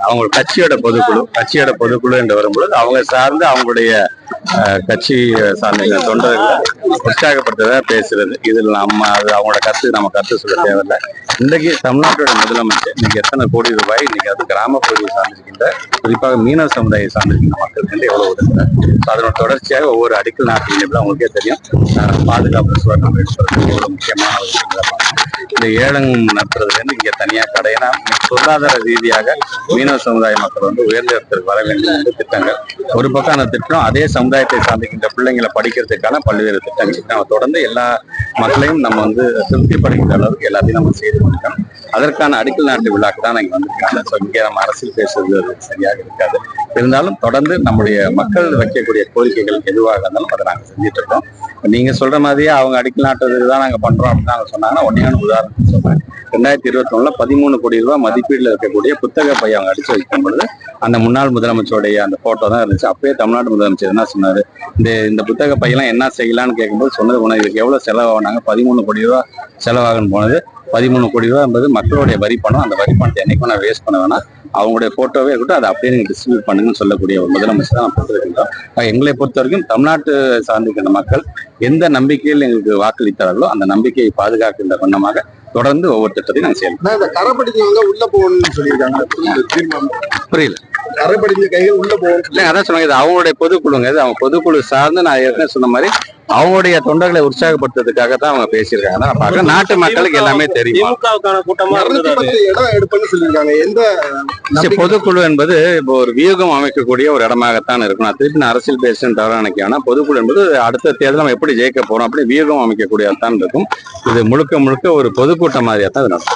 அவங்க கட்சியோட பொதுக்குழு என்று வரும்பொழுது அவங்க சார்ந்து அவங்களுடைய கட்சி சார்ந்த தொண்டர்களை உற்சாகப்படுத்ததா பேசுறது. இதில் அவங்களோட நம்ம கருத்து சொல்ல தேவையில்லை. இன்றைக்கு தமிழ்நாட்டோட முதலமைச்சர் இன்னைக்கு எத்தனை கோடி ரூபாய் இன்னைக்கு அது கிராமப்பகுதியை சார்ந்திருக்கின்ற குறிப்பாக மீனவ சமுதாய சார்ந்திருக்கின்ற மக்களுக்கு எவ்வளவு ஒதுக்குறார். அதனோட தொடர்ச்சியாக ஒவ்வொரு அடிக்கல் நாட்டில் அவங்களுக்கே தெரியும். பாதுகாப்பு சுவர்ணம் எடுப்பது ஒரு முக்கியமான ஒரு விஷயம். இந்த ஏலம் நடத்துறதுலேருந்து இங்கே தனியாக கடையினா பொருளாதார ரீதியாக மீனவ சமுதாய மக்கள் உயர்ந்த இடத்திற்கு வர வேண்டும் என்று திட்டங்கள். ஒரு பக்கம் அந்த திட்டம் அதே சமுதாயத்தை சார்ந்திருக்கின்ற பிள்ளைங்களை படிக்கிறதுக்கான பல்வேறு திட்டங்கள். நம்ம தொடர்ந்து எல்லா மக்களையும் நம்ம திருப்திப்படுகின்ற அளவுக்கு எல்லாத்தையும் நம்ம செய்து கொண்டிருக்கோம். அதற்கான அடிக்கல் நாட்டு விழாக்கு தான் இங்கே வந்திருக்காங்க. ஸோ இங்கே நம்ம அரசியல் பேசுறது சரியாக இருக்காது. இருந்தாலும் தொடர்ந்து நம்முடைய மக்கள் வைக்கக்கூடிய கோரிக்கைகள் எதுவாக இருந்தாலும் அதை நாங்கள் செஞ்சுட்டு இருக்கோம். நீங்க சொல்ற மாதிரியே அவங்க அடிக்கல் நாட்டுறதுக்கு தான் நாங்கள் பண்றோம் அப்படின்னு நாங்கள் சொன்னாங்கன்னா ஒன்னே உதாரணம் சொல்றேன். 2021 13 கோடி ரூபாய் மதிப்பீடுல இருக்கக்கூடிய புத்தக பை அவங்க அடிச்சு வைக்கும் பொழுது அந்த முன்னாள் முதலமைச்சருடைய அந்த போட்டோ தான் இருந்துச்சு. அப்பயே தமிழ்நாடு முதலமைச்சர் என்ன சொன்னாரு, இந்த புத்தக பையெல்லாம் என்ன செய்யலாம்னு கேட்கும்போது சொன்னது இதுக்கு எவ்வளவு செலவானாங்க, 13 கோடி ரூபாய் செலவாகன்னு போனது. 13 கோடி ரூபாய் என்பது மக்களுடைய வரி பணம். அந்த வரி பணத்தை என்னைக்கும் நான் வேஸ்ட் பண்ண வேணாம், அவங்களுடைய போட்டோவே இருக்கட்டும், அதை அப்படியே நீங்க டிஸ்ட்ரிபியூட் பண்ணுங்கன்னு சொல்லக்கூடிய ஒரு முதலமைச்சர் தான் கொடுத்துருக்கின்றோம். எங்களை பொறுத்த வரைக்கும் தமிழ்நாட்டு சார்ந்திருக்கின்ற மக்கள் எந்த நம்பிக்கையில் எங்களுக்கு வாக்களித்தார்களோ அந்த நம்பிக்கையை பாதுகாக்கின்ற வண்ணமாக தொடர்ந்து ஒவ்வொரு திட்டத்தையும் நாங்கள் செய்யணும். இந்த கரைப்படிஞ்சவங்க உள்ள போகணும்னு சொல்லியிருக்காங்க. புரியல. கரைப்படிஞ்ச கைகள் உள்ள போகணும் இல்லை, அதான் சொன்னாங்க. இது அவங்களுடைய பொதுக்குழுங்க. இது அவங்க பொதுக்குழு சார்ந்து நான் ஏற்கனவே சொன்ன மாதிரி அவங்களுடைய தொண்டர்களை உற்சாகப்படுத்துறதுக்காக தான் அவங்க பேசியிருக்காங்க. நான் பார்க்க நாட்டு மக்களுக்கு எல்லாமே தெரியும். பொதுக்குழு என்பது இப்போ ஒரு வியூகம் அமைக்கக்கூடிய ஒரு இடமாகத்தான் இருக்கும். நான் திருப்பி அரசியல் பேசுன்னு தவிர நினைக்கிறேன். பொதுக்குழு என்பது அடுத்த தேர்தல் நம்ம எப்படி ஜெயிக்க போறோம் அப்படி வியூகம் அமைக்கக்கூடியதான் இருக்கும். இது முழுக்க ஒரு பொதுக்கூட்டம் மாதிரியா தான் இது நடக்கும்.